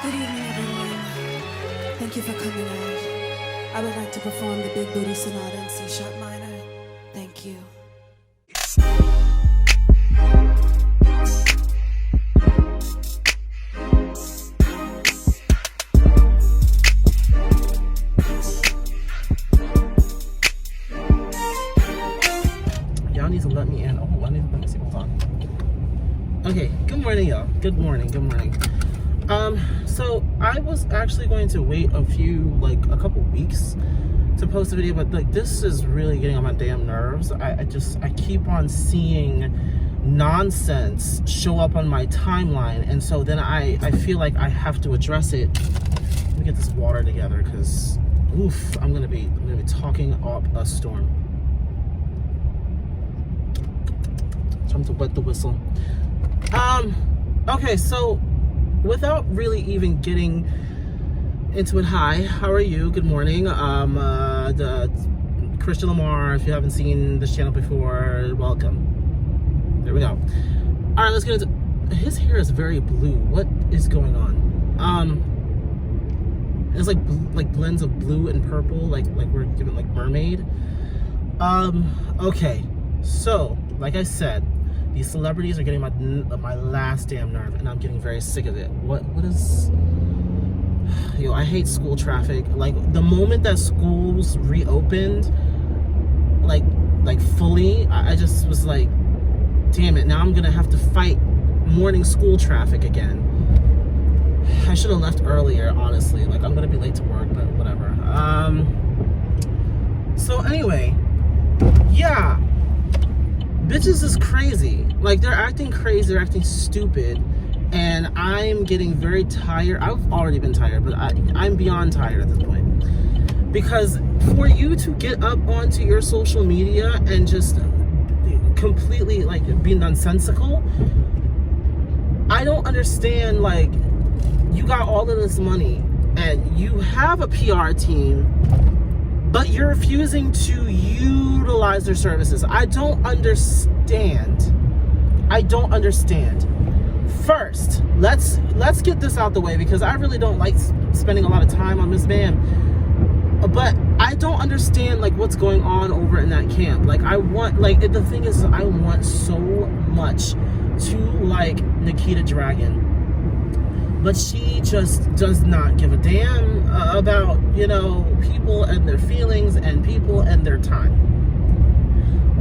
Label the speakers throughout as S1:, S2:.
S1: Good evening, everyone. Thank you for coming out. I would like to perform the Big Booty Sonata in C sharp minor. Thank you.
S2: Y'all need to let me in. Oh, I need to let me see what's on. Okay, good morning, y'all. Good morning, good morning. So I was actually going to wait a couple weeks to post a video, but like this is really getting on my damn nerves. I keep on seeing nonsense show up on my timeline, and so then I feel like I have to address it. Let me get this water together, because oof, I'm gonna be talking up a storm. Time to wet the whistle. Okay, so without really even getting into it, hi, how are you? Good morning. The Christian Lamar, if you haven't seen this channel before, welcome. There we go. All right, let's get into, his hair is very blue. What is going on? It's like blends of blue and purple, like we're giving like mermaid. Okay, so like I said, these celebrities are getting my last damn nerve, and I'm getting very sick of it. What is... Yo, I hate school traffic. Like, the moment that schools reopened, like fully, I just was like, damn it, now I'm gonna have to fight morning school traffic again. I should have left earlier, honestly. Like, I'm gonna be late to work, but whatever. So anyway, yeah. Bitches is crazy. Like, they're acting crazy, they're acting stupid, and I'm getting very tired. I've already been tired, but I'm beyond tired at this point. Because for you to get up onto your social media and just completely, like, be nonsensical, I don't understand. Like, you got all of this money, and you have a PR team, but you're refusing to utilize their services. I don't understand. I don't understand. First, let's get this out the way, because I really don't like spending a lot of time on this man. But I don't understand, like, what's going on over in that camp. Like, I want, like, the thing is, I want so much to like Nikita Dragun, but she just does not give a damn about, you know, people and their feelings and people and their time.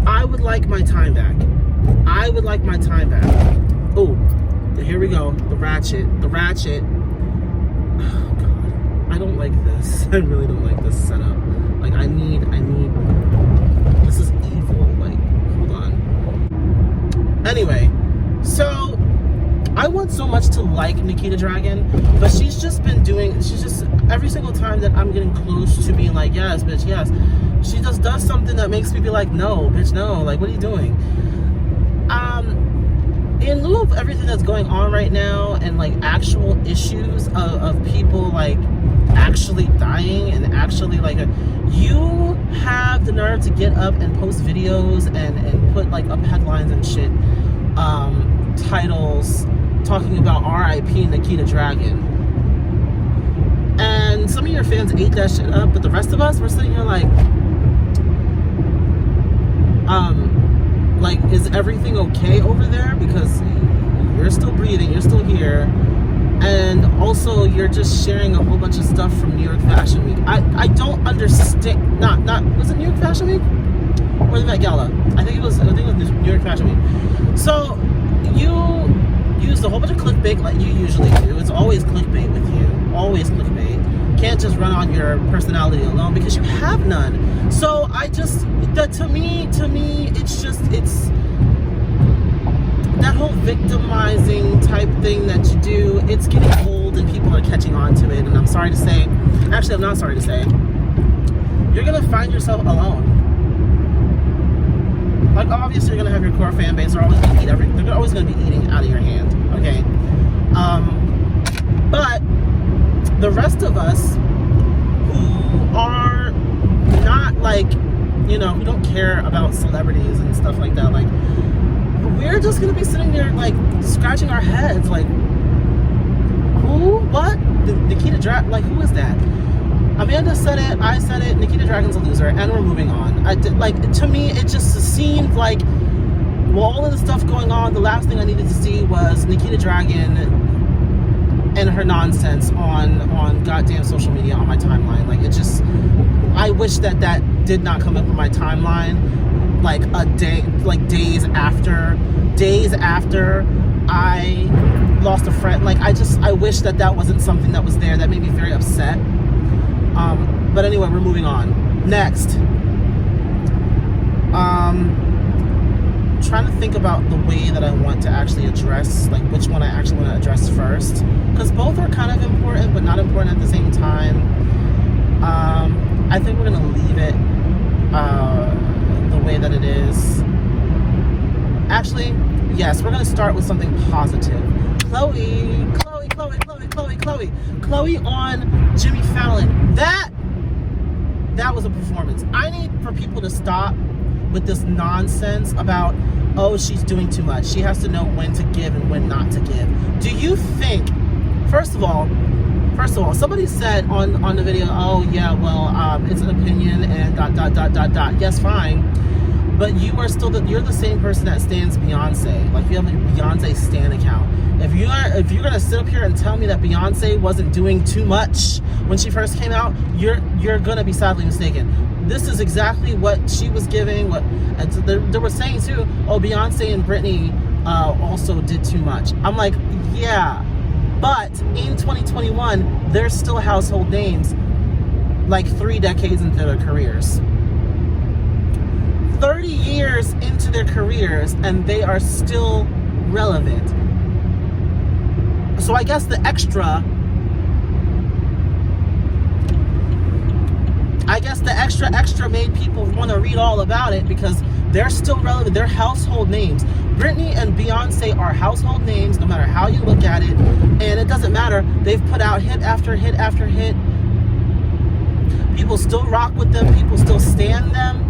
S2: I would like my time back. I would like my time back. Oh, here we go. The ratchet. Oh, God. I don't like this. I really don't like this setup. Like, I need, this is evil. Like, hold on. Anyway, so I want so much to like Nikita Dragun, but she's just every single time that I'm getting close to being like, yes, bitch, yes, she just does something that makes me be like, no, bitch, no, like, what are you doing? In lieu of everything that's going on right now, and like actual issues of people like actually dying, and actually like you have the nerve to get up and post videos and put like up headlines and shit, titles talking about RIP Nikita Dragun, and some of your fans ate that shit up, but the rest of us, we're sitting here like, is everything okay over there? Because you're still breathing, you're still here, and also you're just sharing a whole bunch of stuff from New York Fashion Week. I don't understand. Was it New York Fashion Week or the Met Gala? I think it was New York Fashion Week. So you used a whole bunch of clickbait like you usually do. It's always clickbait with you. Always clickbait. Can't just run on your personality alone, because you have none. So to me, it's that whole victimizing type thing that you do. It's getting old, and people are catching on to it. And I'm sorry to say, actually, I'm not sorry to say, you're gonna find yourself alone. Like, obviously, you're gonna have your core fan base. They're always gonna be eating out of your hand. Okay, but the rest of us who are not, like, you know, who don't care about celebrities and stuff like that, like, we're just gonna be sitting there like scratching our heads like, who, what, Nikita Dragun, like, who is that? Amanda said it, I said it, Nikita Dragun's a loser, and we're moving on. To me, it just seemed like, well, all of the stuff going on, the last thing I needed to see was Nikita Dragun and her nonsense on goddamn social media on my timeline. Like, it just, I wish that did not come up on my timeline, like days after I lost a friend. Like, I wish that wasn't something that was there. That made me very upset. But anyway, we're moving on. Next. Trying to think about the way that I want to actually address, like, which one I actually want to address first, because both are kind of important but not important at the same time. I think we're gonna leave it the way that it is. Actually, yes, we're gonna start with something positive. Chlöe on Jimmy Fallon. That was a performance. I need for people to stop with this nonsense about, oh, she's doing too much. She has to know when to give and when not to give. Do you think, first of all, somebody said on the video, oh yeah, well, it's an opinion and ... Yes, fine. But you're the same person that stands Beyonce. Like, you have a Beyonce stan account. If you're gonna sit up here and tell me that Beyonce wasn't doing too much when she first came out, you're gonna be sadly mistaken. This is exactly what she was giving. They were saying too, oh, Beyonce and Britney also did too much. I'm like, yeah, but in 2021, they're still household names, like 3 decades into their careers. 30 years into their careers, and they are still relevant. So I guess the extra made people want to read all about it because they're still relevant. They're household names. Britney and Beyonce are household names no matter how you look at it, and it doesn't matter. They've put out hit after hit after hit. People still rock with them. People still stand them,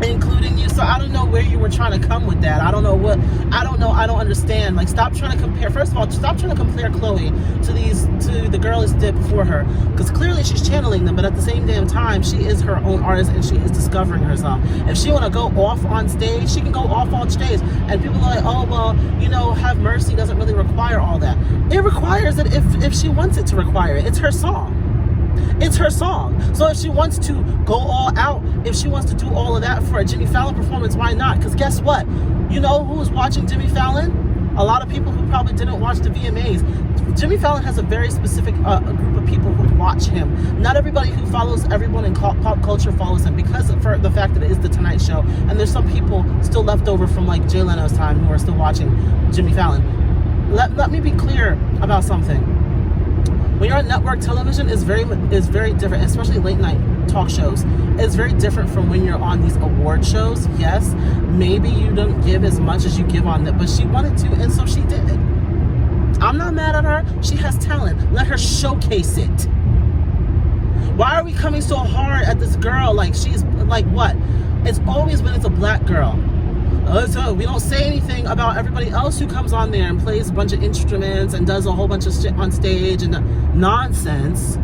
S2: including you. So I don't know where you were trying to come with that. I don't know. I don't understand. Like, stop trying to compare. First of all, stop trying to compare Chlöe to the girls that did before her, because clearly she's channeling them, but at the same damn time, she is her own artist and she is discovering herself. If she want to go off on stage, she can go off on stage. And people are like, oh, well, Have Mercy doesn't really require all that. It requires it if she wants it to require it. It's her song. It's her song. So if she wants to go all out, if she wants to do all of that for a Jimmy Fallon performance, why not? Because guess what? You know who's watching Jimmy Fallon? A lot of people who probably didn't watch the VMAs. Jimmy Fallon has a very specific group of people who watch him. Not everybody who follows everyone in pop culture follows him, because for the fact that it is the Tonight Show, and there's some people still left over from like Jay Leno's time who are still watching Jimmy Fallon. Let me be clear about something. When you're on network television, is very different, especially late night talk shows. It's very different from when you're on these award shows. Yes, maybe you don't give as much as you give on that, but she wanted to, and so she did. I'm not mad at her. She has talent. Let her showcase it. Why are we coming so hard at this girl? Like, she's like, what? It's always when it's a black girl. So we don't say anything about everybody else who comes on there and plays a bunch of instruments and does a whole bunch of shit on stage and nonsense.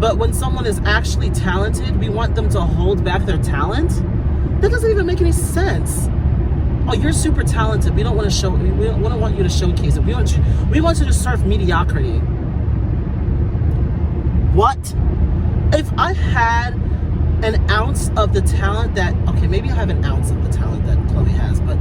S2: But when someone is actually talented, we want them to hold back their talent? That doesn't even make any sense. Oh, you're super talented. We don't want to we don't want you to showcase it. We want you to serve mediocrity. What? If I had an ounce of the talent that, okay, maybe I have an ounce of the talent that Chlöe has, but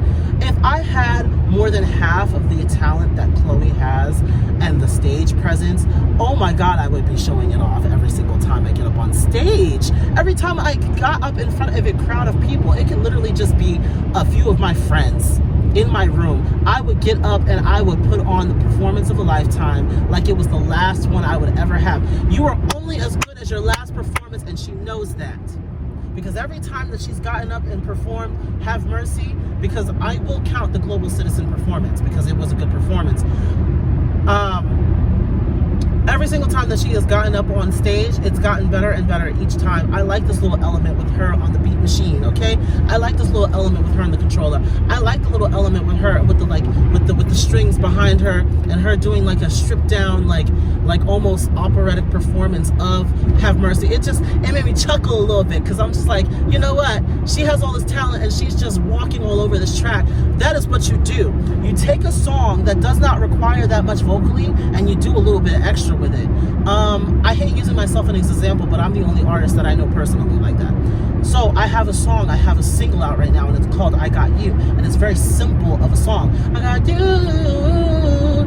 S2: if I had more than half of the talent that Chlöe has and the stage presence, oh my God, I would be showing it off every single time I get up on stage. Every time I got up in front of a crowd of people, it could literally just be a few of my friends in my room. I would get up and I would put on the performance of a lifetime like it was the last one I would ever have. You are only as good as your last performance, and she knows that. Because every time that she's gotten up and performed Have Mercy, because I will count the Global Citizen performance because it was a good performance. Every single time that she has gotten up on stage, it's gotten better and better each time. I like this little element with her on the beat machine, okay? I like this little element with her on the controller. I like the little element with her with the strings behind her, and her doing like a stripped down like like almost operatic performance of Have Mercy. It made me chuckle a little bit, because I'm just like, you know what? She has all this talent and she's just walking all over this track. That is what you do. You take a song that does not require that much vocally and you do a little bit extra with it. I hate using myself as an example, but I'm the only artist that I know personally like that. So I have a single out right now, and it's called I Got You, and it's very simple of a song. I got you,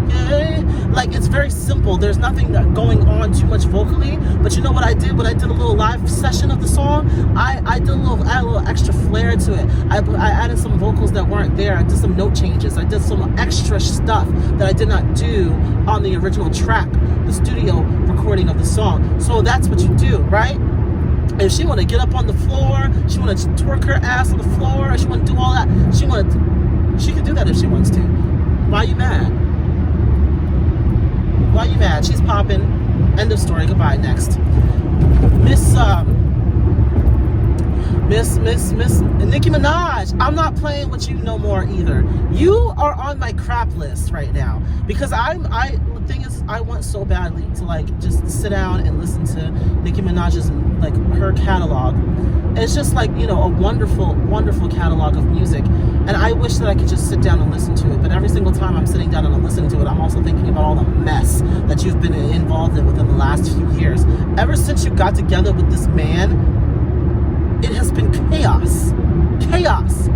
S2: yeah. Like, it's very simple. There's nothing going on too much vocally, but you know what I did? When I did a little live session of the song, I added a little extra flair to it. I added some vocals that weren't there. I did some note changes. I did some extra stuff that I did not do on the original track, the studio recording of the song. So that's what you do, right? If she want to get up on the floor, she want to twerk her ass on the floor, she want to do all that, she can do that if she wants to. Why you mad? Why you mad? She's popping. End of story. Goodbye. Next. Miss Nicki Minaj. I'm not playing with you no more either. You are on my crap list right now, because the thing is, I want so badly to like just sit down and listen to Nicki Minaj's, like, her catalog. And it's just like, you know, a wonderful, wonderful catalog of music. And I wish that I could just sit down and listen to it. But every single time I'm sitting down and I'm listening to it, I'm also thinking about all the mess that you've been involved in within the last few years. Ever since you got together with this man, it has been chaos. Chaos.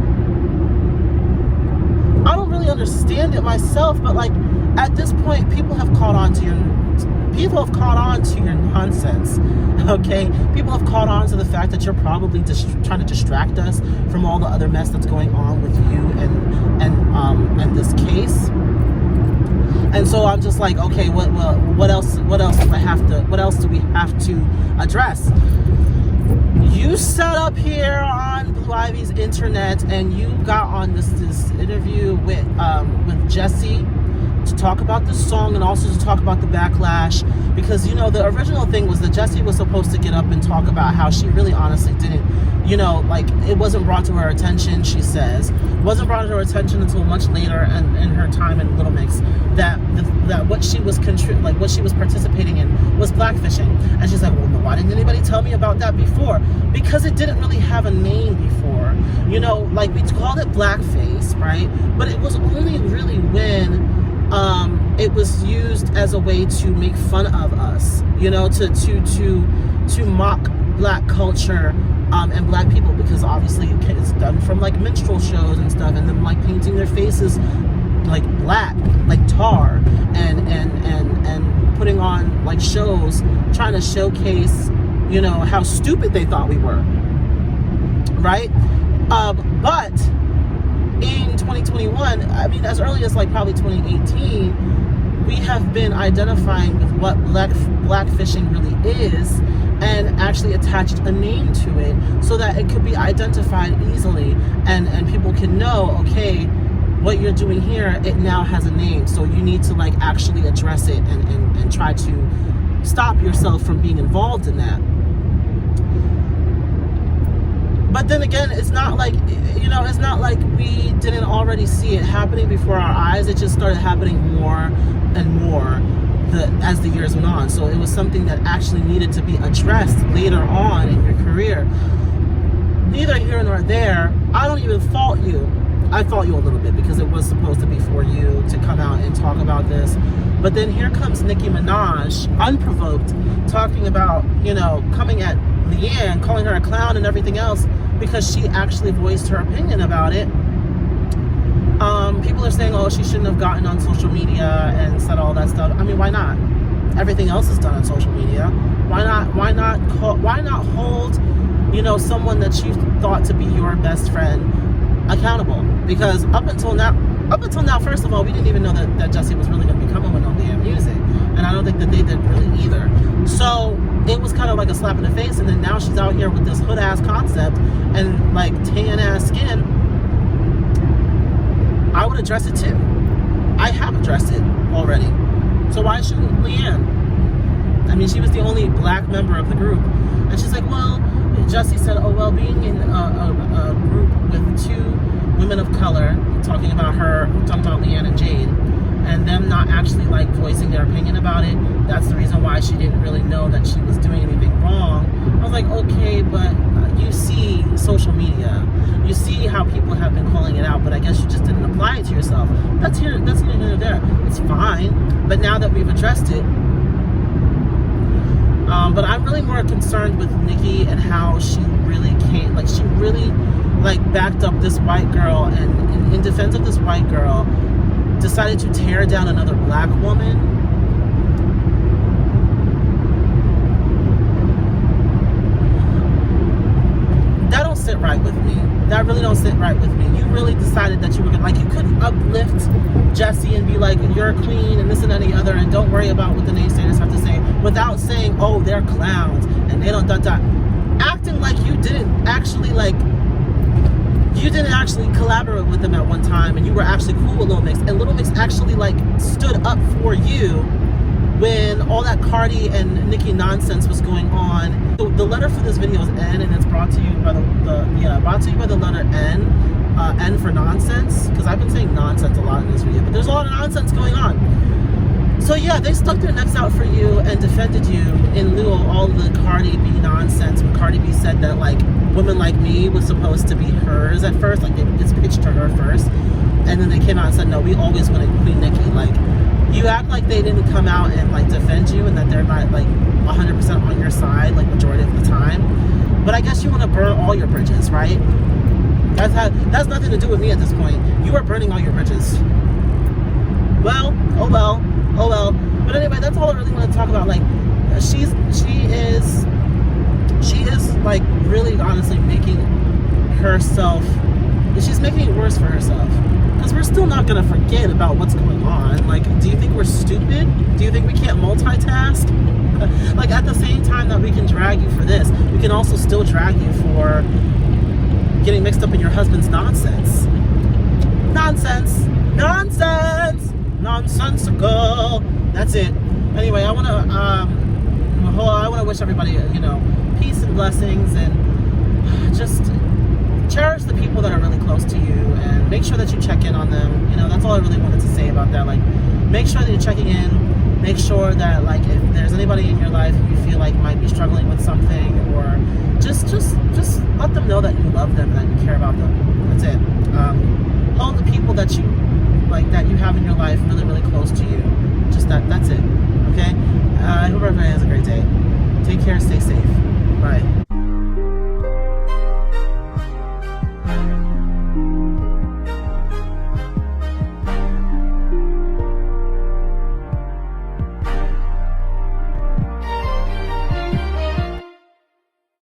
S2: I don't really understand it myself, but like, at this point, people have caught on to your nonsense. Okay, people have caught on to the fact that you're probably just trying to distract us from all the other mess that's going on with you and this case. And so I'm just like, okay, what else do we have to address? You sat up here on Blue Ivy's internet and you got on this interview with Jesy to talk about the song, and also to talk about the backlash, because, you know, the original thing was that Jesy was supposed to get up and talk about how she really honestly didn't, you know, like, it wasn't brought to her attention, she says. It wasn't brought to her attention until much later in her time in Little Mix, that what she was what she was participating in was blackfishing. And she's like, well, why didn't anybody tell me about that before? Because it didn't really have a name before. You know, like, we called it blackface, right? But it was only really when it was used as a way to make fun of us, you know, to mock black culture and black people, because obviously it's done from like minstrel shows and stuff, and them like painting their faces like black, like tar, and putting on like shows trying to showcase, you know, how stupid they thought we were, right? But in 2021, I mean, as early as like probably 2018, we have been identifying with what blackfishing really is, and actually attached a name to it so that it could be identified easily, and people can know, okay, what you're doing here, it now has a name, so you need to like actually address it and try to stop yourself from being involved in that. But then again, it's not like, you know, it's not like we didn't already see it happening before our eyes. It just started happening more and more as the years went on. So it was something that actually needed to be addressed later on in your career. Neither here nor there. I don't even fault you. I fault you a little bit, because it was supposed to be for you to come out and talk about this. But then here comes Nicki Minaj, unprovoked, talking about, you know, coming at Leanne, calling her a clown and everything else, because she actually voiced her opinion about it. People are saying, oh, she shouldn't have gotten on social media and said all that stuff. I mean, why not? Everything else is done on social media. Why not hold, you know, someone that you thought to be your best friend accountable? Because up until now, first of all, we didn't even know that Jesy was really going to be coming with no damn music, and I don't think that they did really either. So it was kind of like a slap in the face. And then now she's out here with this hood ass concept and like tan ass skin. I would address it too. I have addressed it already. So why shouldn't Leanne? I mean, she was the only black member of the group, and she's like, well, Jesy said, oh, well, being in a group with two women of color, talking about Leanne and Jade, and them not actually like voicing their opinion about it. That's the reason why she didn't really know that she was doing anything wrong. I was like, okay, but you see social media, you see how people have been calling it out, but I guess you just didn't apply it to yourself. That's here or there. It's fine, but now that we've addressed it, but I'm really more concerned with Nicki and how she really came, like she really like backed up this white girl, and in defense of this white girl, decided to tear down another black woman. That don't sit right with me. That really don't sit right with me. You really decided that you were gonna, like, you couldn't uplift Jesy and be like, you're a queen and this and that and the other, and don't worry about what the naysayers have to say, without saying, oh, they're clowns and they don't acting like you didn't actually collaborate with them at one time, and you were actually cool with Little Mix, and Little Mix actually like stood up for you when all that Cardi and Nicki nonsense was going on. The letter for this video is N, and it's brought to you by the letter N. N for nonsense, because I've been saying nonsense a lot in this video, but there's a lot of nonsense going on. So yeah, they stuck their necks out for you and defended you in lieu of all the Cardi B nonsense, when Cardi B said that like Women Like Me was supposed to be hers at first, like it's pitched to her first, and then they came out and said, no, we always wanted Queen Nicki. Like, you act like they didn't come out and like defend you, and that they're not like 100% on your side like majority of the time. But I guess you want to burn all your bridges, right? That's nothing to do with me at this point. You are burning all your bridges. Well, oh well. But anyway, that's all I really want to talk about. Like, she is like really honestly making herself, she's making it worse for herself. Because we're still not going to forget about what's going on. Like, do you think we're stupid? Do you think we can't multitask? Like, at the same time that we can drag you for this, we can also still drag you for getting mixed up in your husband's nonsense. Nonsensical. That's it. Anyway, I want to wish everybody, peace and blessings, and just cherish the people that are really close to you, and make sure that you check in on them. That's all I really wanted to say about that. Like, make sure that you're checking in. Make sure that, like, if there's anybody in your life who you feel like might be struggling with something, or just let them know that you love them, that you care about them. That's it. Hold the people that you like, that you have in your life, really, really close to you. Just that's it. Okay? I hope everybody has a great day. Take care. Stay safe. Bye.